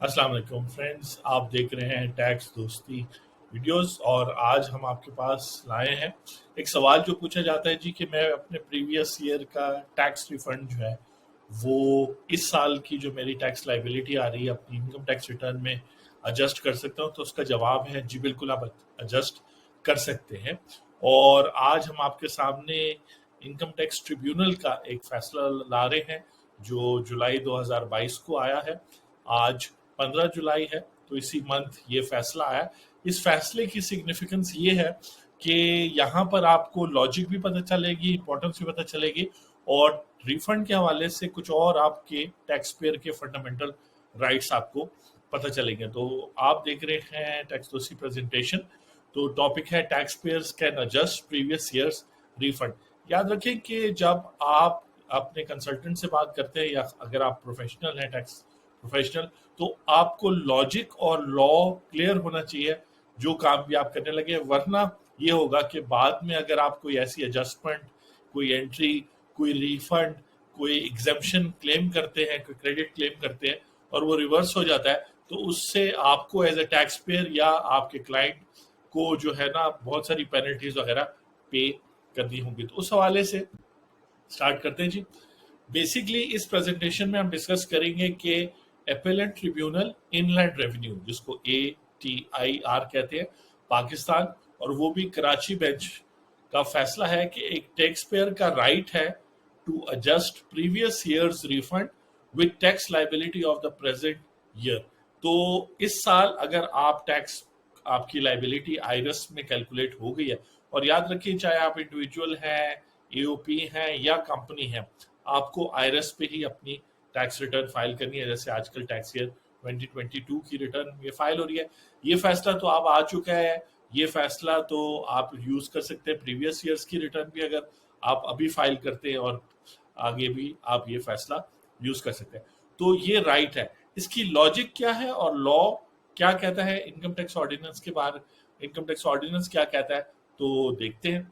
अस्सलाम वालेकुम फ्रेंड्स, आप देख रहे हैं टैक्स दोस्ती वीडियोस। और आज हम आपके पास लाए हैं एक सवाल जो पूछा जाता है जी कि मैं अपने प्रीवियस ईयर का टैक्स रिफंड जो है वो इस साल की जो मेरी टैक्स लाइबिलिटी आ रही है अपनी इनकम टैक्स रिटर्न में एडजस्ट कर सकता हूं। तो उसका जवाब है जी बिल्कुल, आप एडजस्ट कर सकते हैं। और आज हम आपके सामने इनकम टैक्स ट्रिब्यूनल का एक फैसला ला रहे हैं जो जुलाई 2022 को आया है। आज 15 जुलाई है, तो इसी मंथ ये फैसला आया। इस फैसले की सिग्निफिकेंस ये है कि यहाँ पर आपको लॉजिक भी पता चलेगी, इंपॉर्टेंस भी पता चलेगी, और रिफंड के हवाले से कुछ और आपके टैक्स पेयर के फंडामेंटल राइट्स आपको पता चलेंगे। तो आप देख रहे हैं टैक्स दोस्ती प्रेजेंटेशन। तो टॉपिक है tax payers can adjust previous years refund. याद रखें कि जब आप अपने कंसल्टेंट से बात करते हैं या अगर आप प्रोफेशनल हैं टैक्स प्रोफेशनल, तो आपको लॉजिक और लॉ क्लियर होना चाहिए जो काम भी आप करने लगे। वरना ये होगा कि बाद में अगर आप कोई ऐसी एडजस्टमेंट, कोई एंट्री, कोई रिफंड, कोई एग्जेम्पशन क्लेम करते हैं, कोई क्रेडिट क्लेम करते हैं और वो रिवर्स हो जाता है, तो उससे आपको एज ए टैक्स पेयर या आपके क्लाइंट को जो है ना बहुत सारी पेनल्टीज वगैरह पे करनी होंगी। तो उस हवाले से स्टार्ट करते हैं जी। बेसिकली इस प्रेजेंटेशन में हम डिस्कस करेंगे कि एपेलेंट ट्रिब्यूनल इनलैंड रेवेन्यू, जिसको ATIR कहते हैं, पाकिस्तान, और वो भी कराची बेंच का फैसला है कि एक टैक्स पेयर का राइट है to adjust previous years refund with tax liability of the present year. तो इस साल अगर आप टैक्स, आपकी लाइबिलिटी आईरस में कैलकुलेट हो गई है, और याद रखिए चाहे आप इंडिविजुअल हैं, AOP हैं या कंपनी है, आपको आईरस पे ही अपनी टैक्स रिटर्न फाइल करनी है। जैसे आजकल टैक्स ईयर 2022 की रिटर्न ये फाइल हो रही है। ये फैसला तो अब आ चुका है। ये फैसला तो आप यूज कर सकते हैं प्रीवियस ईयर्स की रिटर्न भी, अगर आप अभी फाइल करते हैं, और आगे भी आप ये फैसला यूज कर सकते हैं। तो ये राइट है। इसकी लॉजिक क्या है और लॉ क्या कहता है इनकम टैक्स ऑर्डिनेंस के बारे, इनकम टैक्स ऑर्डिनेंस क्या कहता है, तो देखते हैं।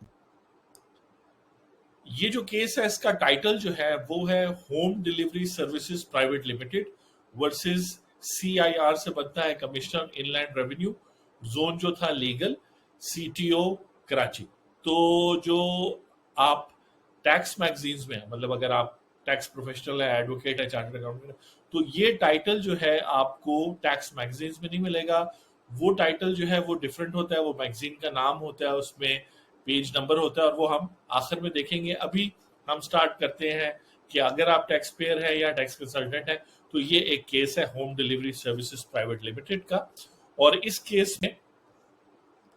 ये जो केस है इसका टाइटल जो है वो है home delivery services private limited versus CIR से बनता है, कमिश्नर इनलैंड रेवेन्यू, जोन जो था लीगल, CTO कराची। तो जो आप टैक्स मैगजीन्स में, मतलब अगर आप टैक्स प्रोफेशनल है, एडवोकेट है, चार्टर्ड अकाउंटेंट है, तो ये टाइटल जो है आपको टैक्स मैगजीन्स में नहीं मिलेगा। वो टाइटल जो है वो डिफरेंट होता है, वो मैगजीन का नाम होता है, उसमें पेज नंबर होता है, और वो हम आखिर में देखेंगे। अभी हम स्टार्ट करते हैं कि अगर आप टैक्स पेयर है या टैक्स कंसल्टेंट है, तो ये एक केस है home delivery services private limited का। और इस केस में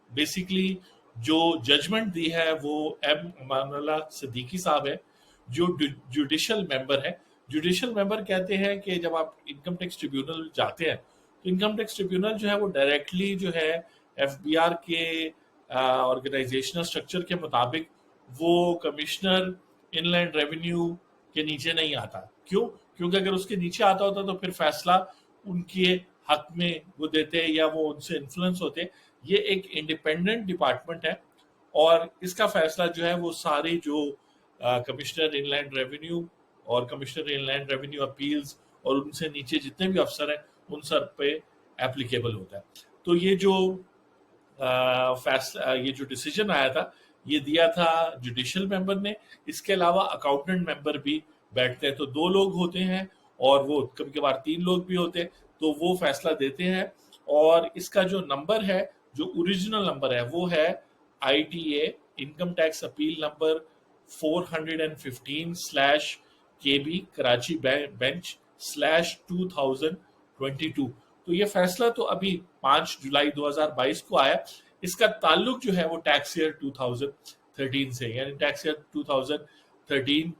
बेसिकली जो जजमेंट दी है वो M अमानुल्लाह सिद्दीकी साहब है, जो जुडिशियल मेंबर है। जुडिशियल मेंबर कहते हैं कि जब आप इनकम टैक्स ट्रिब्यूनल जाते हैं, तो इनकम टैक्स ट्रिब्यूनल जो है वो डायरेक्टली जो है FBR के ऑर्गेनाइजेशनल स्ट्रक्चर के मुताबिक वो कमिश्नर इनलैंड रेवेन्यू के नीचे नहीं आता। क्यों? क्योंकि अगर उसके नीचे आता होता तो फिर फैसला उनके हक में वो देते या वो उनसे इन्फ्लुएंस होते। ये एक इंडिपेंडेंट डिपार्टमेंट है, और इसका फैसला जो है वो सारे जो कमिश्नर इनलैंड रेवेन्यू और कमिश्नर इनलैंड रेवेन्यू अपील्स और उनसे नीचे जितने भी अफसर हैं उन सब पे एप्लीकेबल होता है। तो ये जो फैसला, ये जो डिसीजन आया था, ये दिया था जुडिशियल मेंबर ने। इसके अलावा अकाउंटेंट मेंबर भी बैठते हैं, तो 2 लोग होते हैं, और वो कभी कभार 3 लोग भी होते हैं। तो वो फैसला देते हैं, और इसका जो नंबर है, जो ओरिजिनल नंबर है, वो है ITA income tax appeal number 415/KB Karachi bench /2022। तो ये फैसला तो अभी 5 जुलाई 2022 को आया। इसका ताल्लुक जो है वो टैक्स ईयर 2013 से, यानी टैक्स ईयर 2013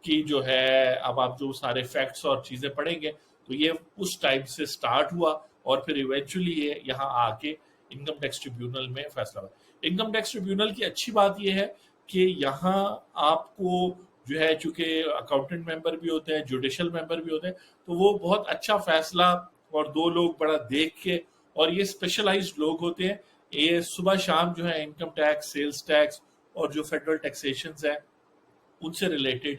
की जो है, अब आप जो सारे फैक्ट्स और चीजें पढ़ेंगे तो ये उस टाइम से स्टार्ट हुआ, और फिर इवेंचुअली ये यहाँ आके इनकम टैक्स ट्रिब्यूनल में फैसला हुआ। इनकम टैक्स ट्रिब्यूनल की अच्छी बात यह है कि यहाँ आपको जो है, चूंकि अकाउंटेंट मेंबर भी होते हैं, जुडिशियल मेंबर भी होते हैं, तो वो बहुत अच्छा फैसला, और 2 लोग बड़ा देख के, और ये स्पेशलाइज्ड लोग होते हैं। ये सुबह शाम जो है इनकम टैक्स, सेल्स टैक्स और जो फेडरल टैक्सेशन है उनसे रिलेटेड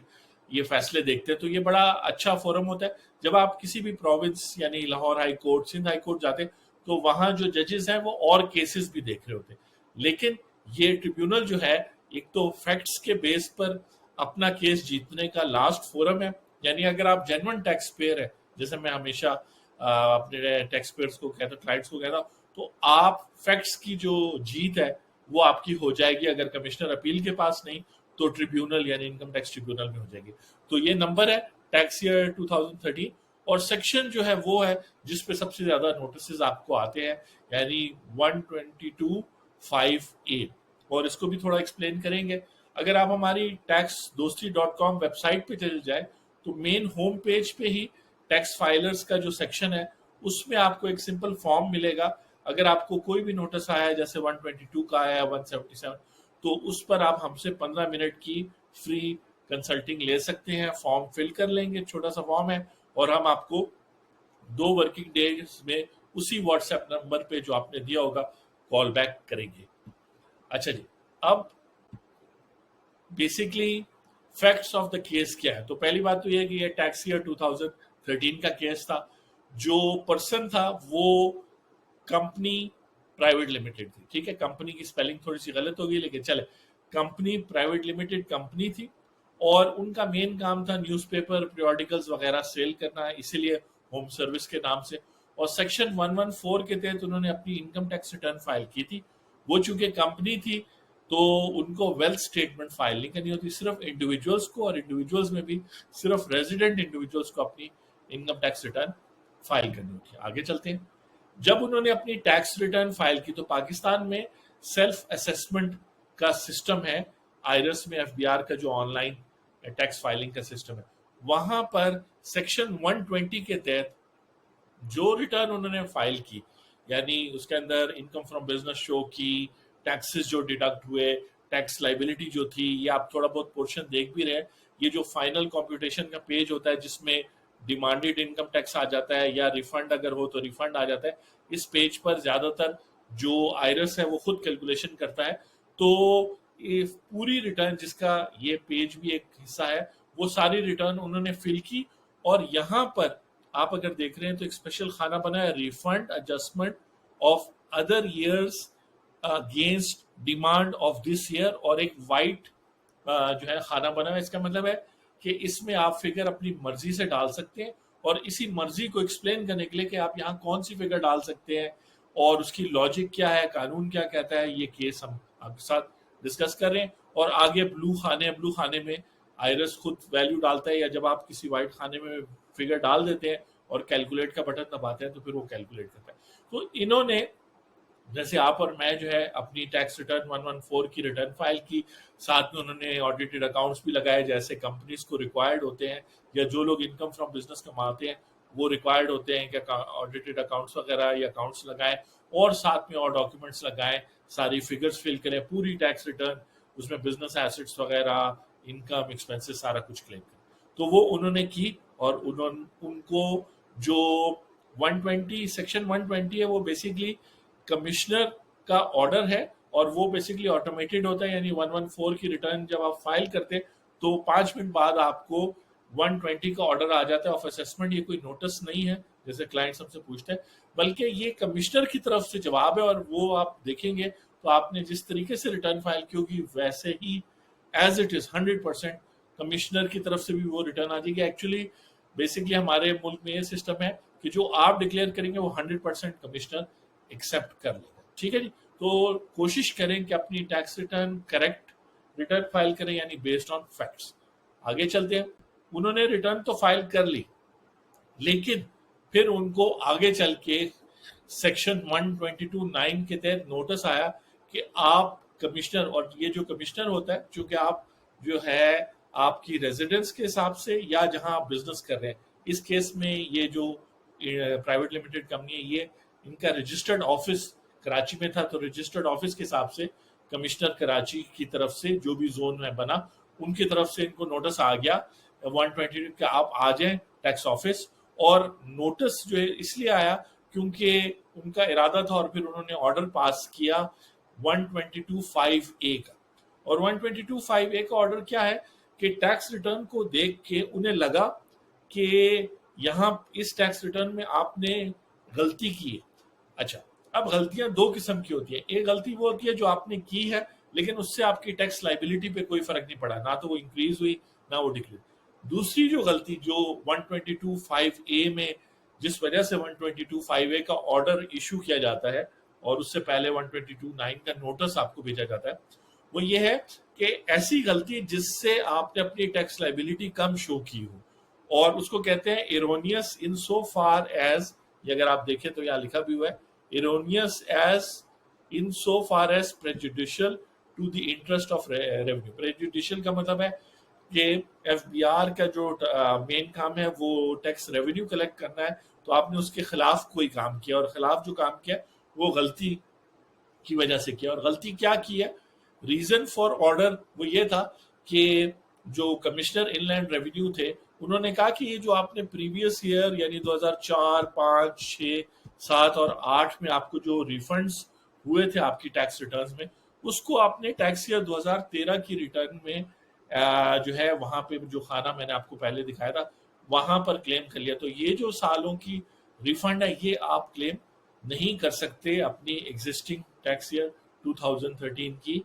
ये फैसले देखते हैं। तो ये बड़ा अच्छा फोरम होता है। जब आप किसी भी प्रोविंस यानी Lahore high court, Sindh high court जाते तो वहां जो जजेस हैं वो और केसेस भी देख रहे होते। लेकिन ये ट्रिब्यूनल जो है, एक तो फैक्ट्स के बेस पर अपना केस जीतने का लास्ट फोरम है। यानी अगर आप जेन्युइन टैक्स पेयर है, जैसे मैं हमेशा अपने टैक्स पेयर्स को कहता, क्लाइंट्स को कहता हूं, तो आप फैक्ट्स की जो जीत है वो आपकी हो जाएगी। अगर कमिश्नर अपील के पास नहीं तो ट्रिब्यूनल यानी इनकम टैक्स ट्रिब्यूनल में हो जाएगी। तो ये नंबर है टैक्स ईयर 2013, और सेक्शन जो है वो है जिस पे सबसे ज्यादा नोटिस आपको आते हैं, यानी 122(5)(a, और इसको भी थोड़ा एक्सप्लेन करेंगे। अगर आप हमारी taxdosti.com वेबसाइट पे चले जाए तो मेन होम पेज पे ही टैक्स फाइलर्स का जो सेक्शन है उसमें आपको एक सिंपल फॉर्म मिलेगा। अगर आपको कोई भी नोटिस आया है, जैसे 122 का आया है, 177, तो उस पर आप हमसे 15 मिनट की फ्री कंसल्टिंग ले सकते हैं। फॉर्म फिल कर लेंगे, छोटा सा फॉर्म है, और हम आपको 2 वर्किंग डेज में उसी व्हाट्सएप नंबर पे जो आपने दिया होगा कॉल बैक करेंगे। अच्छा जी, अब basically facts of the case क्या है। तो पहली बात तो यह कि ये टैक्स ईयर 2013 का केस था। जो पर्सन था वो कंपनी प्राइवेट लिमिटेड थी। ठीक है, कंपनी की स्पेलिंग थोड़ी सी गलत होगी लेकिन चले, कंपनी प्राइवेट लिमिटेड कंपनी थी, और उनका मेन काम था न्यूज़पेपर, पीरियोडिकल्स वगैरह सेल करना, इसीलिए होम सर्विस के नाम से। और सेक्शन 114 के तहत उन्होंने अपनी इनकम टैक्स रिटर्न फाइल की थी। वो चूंकि कंपनी थी तो उनको वेल्थ स्टेटमेंट फाइल नहीं करनी होती, सिर्फ इंडिविजुअल्स को, और इंडिविजुअल्स में भी सिर्फ रेजिडेंट इंडिविजुअल्स को अपनी इनकम टैक्स रिटर्न फाइल करनी होती है। आगे चलते हैं। जब उन्होंने अपनी टैक्स रिटर्न फाइल की तो पाकिस्तान में सेल्फ असेसमेंट का सिस्टम है, आयरस में एफबीआर का जो ऑनलाइन टैक्स फाइलिंग का सिस्टम है, वहां पर सेक्शन 120 के तहत जो रिटर्न उन्होंने फाइल की, यानी उसके अंदर इनकम फ्रॉम बिजनेस शो की, टैक्सेस जो डिडक्ट हुए, टैक्स लाइबिलिटी जो थी, ये आप थोड़ा बहुत पोर्शन देख भी रहे हैं। ये जो फाइनल कॉम्प्यूटेशन का पेज होता है जिसमें डिमांडेड इनकम टैक्स आ जाता है या रिफंड अगर हो तो रिफंड आ जाता है, इस पेज पर ज्यादातर जो आयरस है वो खुद कैलकुलेशन करता है। तो ये पूरी रिटर्न, जिसका ये पेज भी एक हिस्सा है, वो सारी रिटर्न उन्होंने फिल की। और यहाँ पर आप अगर देख रहे हैं तो एक स्पेशल खाना बना है, refund adjustment of other years against demand of this year, और एक वाइट जो है खाना बना है। इसका मतलब है कि इसमें आप फिगर अपनी मर्जी से डाल सकते हैं, और इसी मर्जी को एक्सप्लेन करने के लिए कि आप यहाँ कौन सी फिगर डाल सकते हैं और उसकी लॉजिक क्या है, कानून क्या कहता है, ये केस हम आपके साथ डिस्कस कर रहे हैं। और आगे ब्लू खाने में आयरस खुद वैल्यू डालता है, या जब आप किसी व्हाइट खाने में फिगर डाल देते हैं और कैलकुलेट का बटन दबाते हैं तो फिर वो कैलकुलेट करता है। तो इन्होंने, जैसे आप और मैं जो है, अपनी टैक्स रिटर्न 114 की रिटर्न फाइल की, साथ में उन्होंने ऑडिटेड अकाउंट्स भी लगाए जैसे कंपनीज को रिक्वायर्ड होते हैं, या जो लोग इनकम फ्रॉम बिजनेस कमाते हैं वो रिक्वायर्ड होते हैं कि ऑडिटेड अकाउंट्स वगैरह या अकाउंट्स लगाएं, और साथ में और डॉक्यूमेंट्स लगाएं, सारी फिगर्स फिल करें, पूरी टैक्स रिटर्न, उसमें बिजनेस एसेट्स वगैरह, इनकम, एक्सपेंसेस, सारा कुछ क्लेम करें। तो वो उन्होंने की, और उनको जो 120 सेक्शन 120 है वो बेसिकली कमिश्नर का ऑर्डर है, और वो बेसिकली ऑटोमेटेड होता है। यानी 114 की रिटर्न जब आप फाइल करते हैं तो 5 मिनट बाद आपको 120 का ऑर्डर आ जाता है ऑफ असेसमेंट। ये कोई नोटिस नहीं है जैसे क्लाइंट हमसे पूछते हैं, बल्कि ये कमिश्नर की तरफ से जवाब है, और वो आप देखेंगे तो आपने जिस तरीके से रिटर्न फाइल की होगी वैसे ही एज इट इज 100% कमिश्नर की तरफ से भी वो रिटर्न आ जाएगी। एक्चुअली बेसिकली हमारे मुल्क में ये सिस्टम है कि जो आप डिक्लेयर करेंगे वो 100% कमिश्नर एक्सेप्ट कर लेगा। ठीक है जी, तो कोशिश करें कि अपनी tax return correct return file करें, यानी बेस्ड ऑन फैक्ट्स। आगे चलते हैं। उन्होंने रिटर्न तो फाइल कर ली, लेकिन फिर उनको आगे चल के सेक्शन 122(9) के तहत नोटिस आया कि आप कमिश्नर, और ये जो कमिश्नर होता है, चूंकि आप जो है आपकी रेजिडेंस के हिसाब से या जहां आप बिजनेस कर रहे हैं, इस केस में ये जो प्राइवेट लिमिटेड कंपनी है, ये इनका रजिस्टर्ड ऑफिस कराची में था, तो रजिस्टर्ड ऑफिस के हिसाब से कमिश्नर कराची की तरफ से जो भी जोन में बना, उनकी तरफ से इनको नोटिस आ गया 120 का, आप आ जाएं टैक्स ऑफिस। और नोटिस जो है इसलिए आया क्योंकि उनका इरादा था, और फिर उन्होंने ऑर्डर पास किया 122(5)(a) का। और 122(5)(a) का ऑर्डर क्या है कि टैक्स रिटर्न को देख के उन्हें लगा कि यहाँ इस टैक्स रिटर्न में आपने गलती की है। अच्छा, अब गलतियां दो किस्म की होती है। एक गलती वो होती है जो आपने की है लेकिन उससे आपकी टैक्स लाइबिलिटी पे कोई फर्क नहीं पड़ा, ना तो वो इंक्रीज हुई ना वो डिक्रीज। दूसरी जो गलती जो 122(5)(a) में, जिस वजह से 122(5)(a) का ऑर्डर इशू किया जाता है और उससे पहले 122(9) का नोटिस आपको भेजा जाता है, वो ये है कि ऐसी गलती जिससे आपने अपनी टैक्स लाइबिलिटी कम शो की हो, और उसको कहते हैं इरोनियस इन सो फार एज, ये अगर आप देखें तो यहाँ लिखा भी हुआ है, erroneous as in so far as prejudicial to the interest of revenue. Prejudicial का मतलब है कि एफबीआर का जो मेन काम है वो टैक्स रेवेन्यू कलेक्ट करना है, तो आपने उसके खिलाफ कोई काम किया और खिलाफ जो काम किया वो गलती की वजह से किया। और गलती क्या की है, रीजन फॉर ऑर्डर वो ये था कि जो कमिश्नर इनलैंड रेवेन्यू थे उन्होंने कहा कि ये जो आपने प्रीवियस ईयर यानी 2004, 5, 6, 7 और 8 में आपको जो रिफंड्स हुए थे आपकी टैक्स रिटर्न्स में, उसको आपने टैक्स ईयर 2013 की रिटर्न में जो है वहां पे जो खाना मैंने आपको पहले दिखाया था वहां पर क्लेम कर लिया। तो ये जो सालों की रिफंड है ये आप क्लेम नहीं कर सकते अपनी एग्जिस्टिंग टैक्स ईयर 2013 की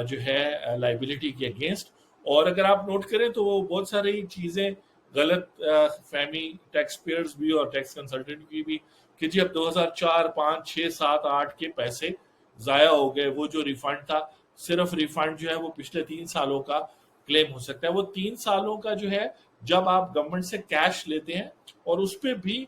जो है लाइबिलिटी के अगेंस्ट। और अगर आप नोट करें तो वो बहुत सारी चीजें गलत फहमी टैक्स पेयर्स भी और टैक्स कंसल्टेंट की भी कि जी अब 2004, 5, 6, 7, 8 के पैसे जाया हो गए, वो जो रिफंड था सिर्फ रिफंड जो है वो पिछले 3 सालों का क्लेम हो सकता है। वो 3 सालों का जो है जब आप गवर्नमेंट से कैश लेते हैं, और उस पर भी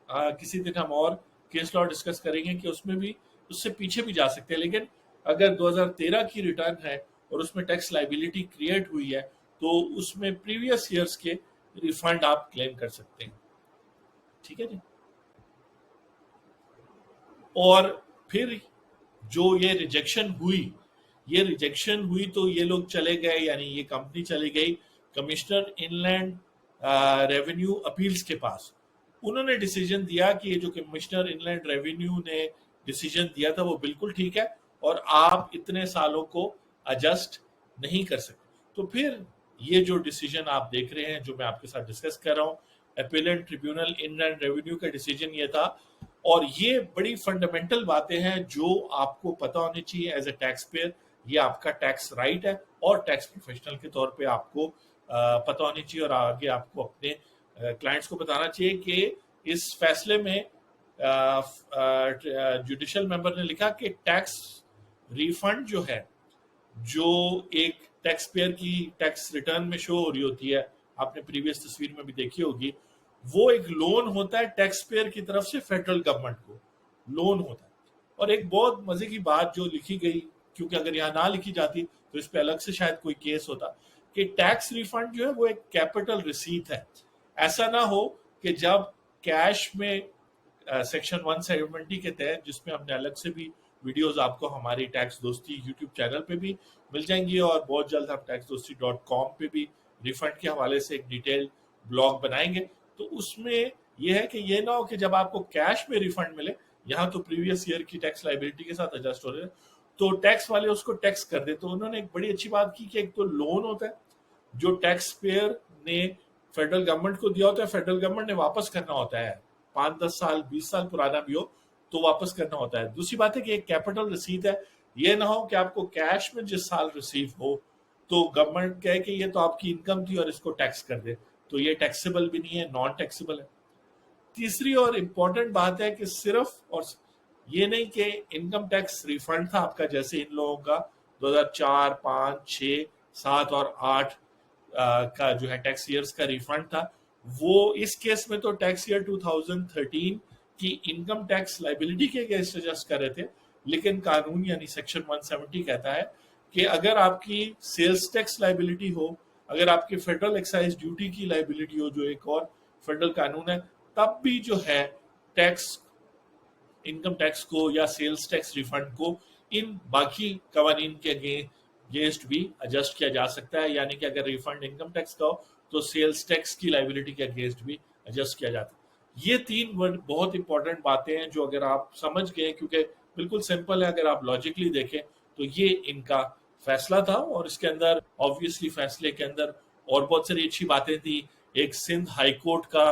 किसी दिन हम और केस लॉ डिस्कस करेंगे कि उसमें भी उससे पीछे भी जा सकते हैं, लेकिन अगर 2013 की रिटर्न है और उसमें टैक्स लाइबिलिटी क्रिएट हुई है तो उसमें प्रीवियस ईयर्स के रिफंड आप क्लेम कर सकते हैं। ठीक है जी। और फिर जो ये रिजेक्शन हुई तो ये लोग चले गए, यानी ये कंपनी चली गई कमिश्नर इनलैंड रेवेन्यू अपील्स के पास। उन्होंने डिसीजन दिया कि ये जो कमिश्नर इनलैंड रेवेन्यू ने डिसीजन दिया था वो बिल्कुल ठीक है और आप इतने सालों को एडजस्ट नहीं कर सकते। तो फिर ये जो डिसीजन आप देख रहे हैं जो मैं आपके साथ डिस्कस कर रहा हूँ, अपीलेंट ट्रिब्यूनल इनलैंड रेवेन्यू का डिसीजन ये था। और ये बड़ी फंडामेंटल बातें हैं जो आपको पता होनी चाहिए एज ए टैक्स पेयर। ये आपका टैक्स राइट है और टैक्स प्रोफेशनल के तौर पे आपको पता होनी चाहिए और आगे आपको अपने क्लाइंट्स को बताना चाहिए कि इस फैसले में जुडिशियल मेंबर ने लिखा कि टैक्स रिफंड जो है, जो एक टैक्स पेयर की टैक्स रिटर्न में शो हो रही होती है, आपने प्रीवियस तस्वीर में भी देखी होगी, वो एक लोन होता है टैक्स पेयर की तरफ से फेडरल गवर्नमेंट को लोन होता है। और एक बहुत मजे की बात जो लिखी गई, क्योंकि अगर यहाँ ना लिखी जाती तो इस पे अलग से शायद कोई केस होता, कि टैक्स रिफंड जो है वो एक कैपिटल रिसीट है। ऐसा ना हो कि जब कैश में सेक्शन 170 के तहत, जिसमें हमने अलग से भी वीडियोस आपको हमारी टैक्स दोस्ती यूट्यूब चैनल पे भी मिल जाएंगी और बहुत जल्द हम taxdosti.com पे भी रिफंड के हवाले से एक डिटेल ब्लॉग बनाएंगे। तो उसमें यह है कि ये ना हो कि जब आपको कैश में रिफंड मिले, यहाँ तो प्रीवियस ईयर की टैक्स लाइबिलिटी के साथ एडजस्ट हो रहे हैं, तो टैक्स वाले उसको टैक्स कर दे। तो उन्होंने एक बड़ी अच्छी बात की कि एक तो लोन होता है जो टैक्स पेयर ने फेडरल गवर्नमेंट को दिया होता है, फेडरल गवर्नमेंट ने वापस करना होता है, 5-10 साल 20 साल पुराना भी हो तो वापस करना होता है। दूसरी बात है कि एक कैपिटल रसीद है, ये ना हो कि आपको कैश में जिस साल रिसीव हो तो गवर्नमेंट कहे कि ये तो आपकी इनकम थी और इसको टैक्स कर दे, तो ये टैक्सेबल भी नहीं है, नॉन टैक्सेबल है। तीसरी और इम्पोर्टेंट बात है कि सिर्फ और ये नहीं कि इनकम टैक्स रिफंड था आपका, जैसे इन लोगों का 2004, 5, 6, 7 और 8 का जो है टैक्स ईयर्स का रिफंड था, वो इस केस में तो टैक्स ईयर 2013 की इनकम टैक्स लाइबिलिटी के अगेंस्ट एडजस्ट कर रहे थे। लेकिन कानून यानी सेक्शन 170 कहता है कि अगर आपकी सेल्स टैक्स लाइबिलिटी हो, अगर आपकी फेडरल एक्साइज ड्यूटी की लाइबिलिटी हो, जो एक और फेडरल कानून है, तब भी जो है टैक्स, इनकम टैक्स को या सेल्स टैक्स रिफंड को इन बाकी कवानीन के अगेंस्ट भी एडजस्ट किया जा सकता है। यानी कि अगर रिफंड इनकम टैक्स का हो तो सेल्स टैक्स की लाइबिलिटी के अगेंस्ट भी एडजस्ट किया जाता है। ये 3 बहुत इंपॉर्टेंट बातें हैं जो अगर आप समझ गए, क्योंकि बिल्कुल सिंपल है, अगर आप लॉजिकली देखें तो ये इनका फैसला था। और इसके अंदर ऑब्वियसली फैसले के अंदर और बहुत सारी अच्छी बातें थी। एक सिंध हाई कोर्ट का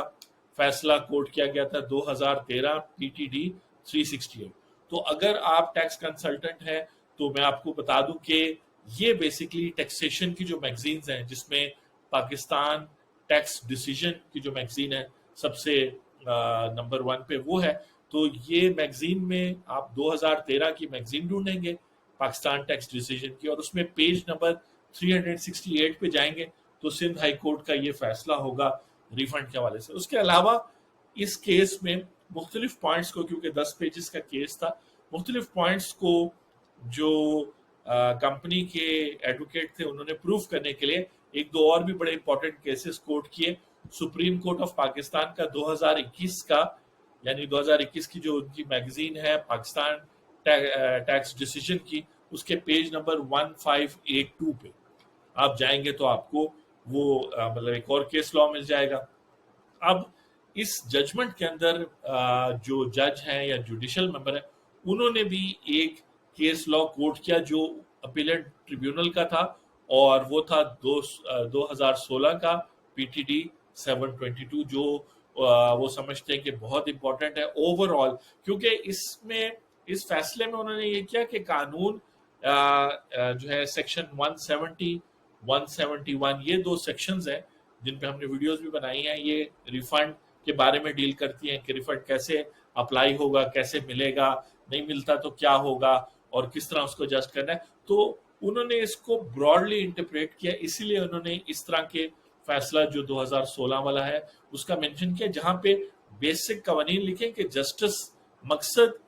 फैसला कोट किया गया था 2013 PTD 368। तो अगर आप टैक्स कंसल्टेंट हैं तो मैं आपको बता दूं कि ये बेसिकली टैक्सेशन की जो मैगजीन्स हैं, जिसमें पाकिस्तान टैक्स डिसीजन की जो मैगजीन है सबसे नंबर 1 पे वो है। तो ये मैगजीन में आप 2013 की मैगजीन ढूंढेंगे पाकिस्तान टैक्स डिसीजन की, और उसमें पेज नंबर 368 पे जाएंगे तो सिंध हाई कोर्ट का ये फैसला होगा रिफंड के हवाले से। उसके अलावा इस केस में मुख्तलिफ पॉइंट्स को, क्योंकि 10 पेजेस का केस था, मुख्तलिफ पॉइंट्स को जो कंपनी के एडवोकेट थे उन्होंने प्रूफ करने के लिए एक दो और भी बड़े इंपॉर्टेंट केसेस कोर्ट किए। सुप्रीम कोर्ट ऑफ पाकिस्तान का 2021 का, यानी 2021 की जो उनकी मैगजीन है पाकिस्तान टैक्स डिसीजन की, उसके पेज नंबर 1582 पे आप जाएंगे तो आपको वो मतलब एक और केस लॉ मिल जाएगा। अब इस जजमेंट के अंदर जो जज हैं या जुडिशियल मेंबर है, उन्होंने भी एक केस लॉ कोर्ट किया जो अपीलेट ट्रिब्यूनल का था, और वो था 2016 का PTD 722, जो वो समझते हैं कि बहुत इंपॉर्टेंट है ओवरऑल, क्योंकि इसमें इस फैसले में उन्होंने ये किया कि कानून जो है सेक्शन 170 171, ये दो सेक्शंस हैं जिन पे हमने वीडियोस भी बनाई हैं, ये रिफंड के बारे में डील करती हैं कि रिफंड कैसे अप्लाई होगा, कैसे मिलेगा, नहीं मिलता तो क्या होगा, और किस तरह उसको एडजस्ट करना है। तो उन्होंने इसको ब्रॉडली इंटरप्रेट किया, इसीलिए उन्होंने इस तरह के फैसला जो 2016 वाला है उसका मेंशन किया, जहां पे बेसिक कवानीन लिखे कि जस्टिस मकसद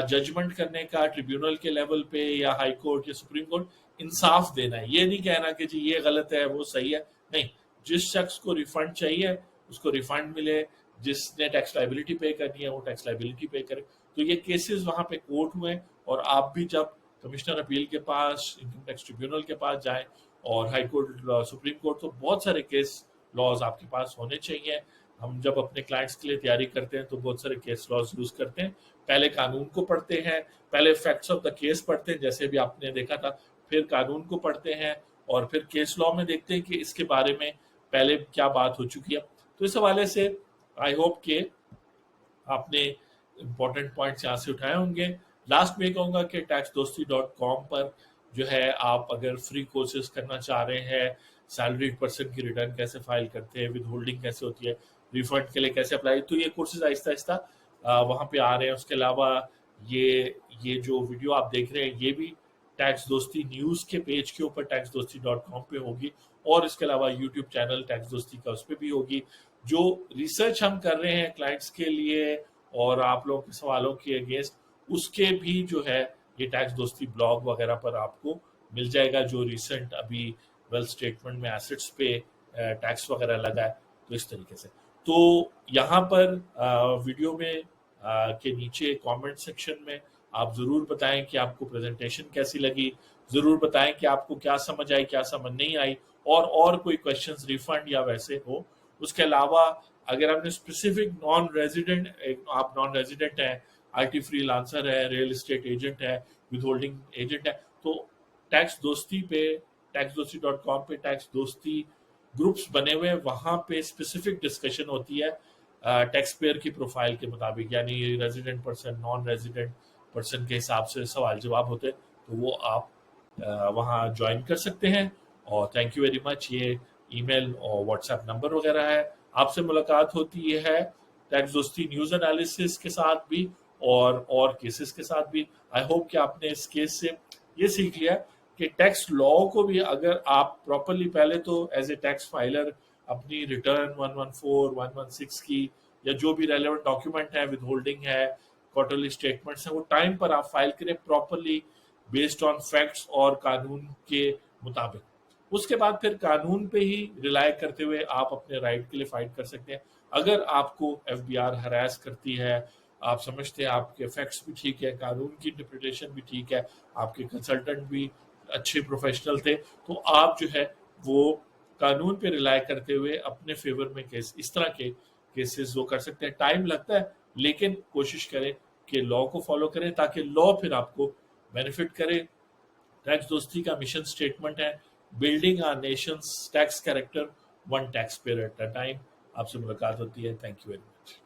जजमेंट करने का ट्रिब्यूनल के लेवल पे या हाई कोर्ट या सुप्रीम कोर्ट इंसाफ देना है। ये नहीं कहना कि जी ये गलत है वो सही है, नहीं, जिस शख्स को रिफंड चाहिए उसको रिफंड मिले, जिसने टैक्स लाइबिलिटी पे करनी है वो टैक्स लाइबिलिटी पे करे। तो ये केसेस वहां पे कोर्ट हुए, और आप भी जब कमिश्नर अपील के पास, इनकम टैक्स ट्रिब्यूनल के पास जाएं और हाई कोर्ट, सुप्रीम कोर्ट, तो बहुत सारे केस लॉज आपके पास होने चाहिए। हम जब अपने क्लाइंट्स के लिए तैयारी करते हैं तो बहुत सारे केस लॉज यूज करते हैं। पहले कानून को पढ़ते हैं, पहले फैक्ट्स ऑफ द केस पढ़ते हैं जैसे भी आपने देखा था, फिर कानून को पढ़ते हैं, और फिर केस लॉ में देखते हैं कि इसके बारे में पहले क्या बात हो चुकी है। तो इस हवाले से आई होप कि आपने इंपॉर्टेंट पॉइंट्स यहाँ से उठाए होंगे। लास्ट में कहूँगा कि taxdosti.com पर जो है, आप अगर फ्री कोर्सेज करना चाह रहे हैं, सैलरीड पर्सन की रिटर्न कैसे फाइल करते हैं, विद होल्डिंग कैसे होती है, रिफंड के लिए कैसे अप्लाई, तो ये कोर्सेज आहिस्ता आहिस्ता वहाँ पे आ रहे हैं। उसके अलावा ये जो वीडियो आप देख रहे हैं ये भी टैक्स दोस्ती न्यूज़ के पेज के ऊपर taxdosti.com पे होगी, और इसके अलावा यूट्यूब चैनल टैक्स दोस्ती का उस पर भी होगी। जो रिसर्च हम कर रहे हैं क्लाइंट्स के लिए और आप लोगों के सवालों के अगेंस्ट, उसके भी जो है ये टैक्स दोस्ती ब्लॉग वगैरह पर आपको मिल जाएगा, जो रिसेंट अभी वेल्थ स्टेटमेंट में एसेट्स पे टैक्स वगैरह लगा है। तो इस तरीके से, तो यहाँ पर वीडियो में के नीचे कमेंट सेक्शन में आप ज़रूर बताएं कि आपको प्रेजेंटेशन कैसी लगी, ज़रूर बताएं कि आपको क्या समझ आई, क्या समझ नहीं आई, और कोई क्वेश्चंस रिफंड या वैसे हो। उसके अलावा अगर आपने स्पेसिफिक नॉन रेजिडेंट, आप नॉन रेजिडेंट हैं, IT फ्रीलांसर है, रियल एस्टेट एजेंट है, विद होल्डिंग एजेंट है, तो टैक्स दोस्ती पे, taxdosti.com पे टैक्स दोस्ती ग्रुप्स बने हुए हैं, वहां पे स्पेसिफिक डिस्कशन होती है टैक्स पेयर की प्रोफाइल के मुताबिक, यानी resident person, non resident person के हिसाब से सवाल जवाब होते हैं। तो वो आप वहाँ ज्वाइन कर सकते हैं। और थैंक यू वेरी मच। ये ईमेल और व्हाट्सएप नंबर वगैरह है। आपसे मुलाकात होती है टैक्स दोस्ती न्यूज़ एनालिसिस के साथ भी और केसेस के साथ भी। आई होप कि आपने इस केस से ये सीख लिया कि टैक्स लॉ को भी अगर आप प्रॉपरली, पहले तो एज ए टैक्स फाइलर अपनी रिटर्न 114, 116 की, या जो भी रेलेवेंट डॉक्यूमेंट है, विद होल्डिंग है, क्वार्टरली स्टेटमेंट्स हैं, वो टाइम पर आप फाइल करें प्रॉपरली बेस्ड ऑन फैक्ट्स और कानून के मुताबिक। उसके बाद फिर कानून पे ही रिलाय करते हुए आप अपने राइट के लिए फाइट कर सकते हैं। अगर आपको FBI हरास करती है, आप समझते हैं आपके फैक्ट्स भी ठीक है, कानून की इंटरप्रिटेशन भी ठीक है, आपके कंसल्टेंट भी अच्छे प्रोफेशनल थे, तो आप जो है वो कानून पे रिलाय करते हुए अपने फेवर में केस, इस तरह के केसेस वो कर सकते हैं। टाइम लगता है, लेकिन कोशिश करें कि लॉ को फॉलो करें ताकि लॉ फिर आपको बेनिफिट करे। टैक्स दोस्ती का मिशन स्टेटमेंट है, building our nations tax character one tax payer at a time. आपसे मुलाकात होती है। Thank you very much.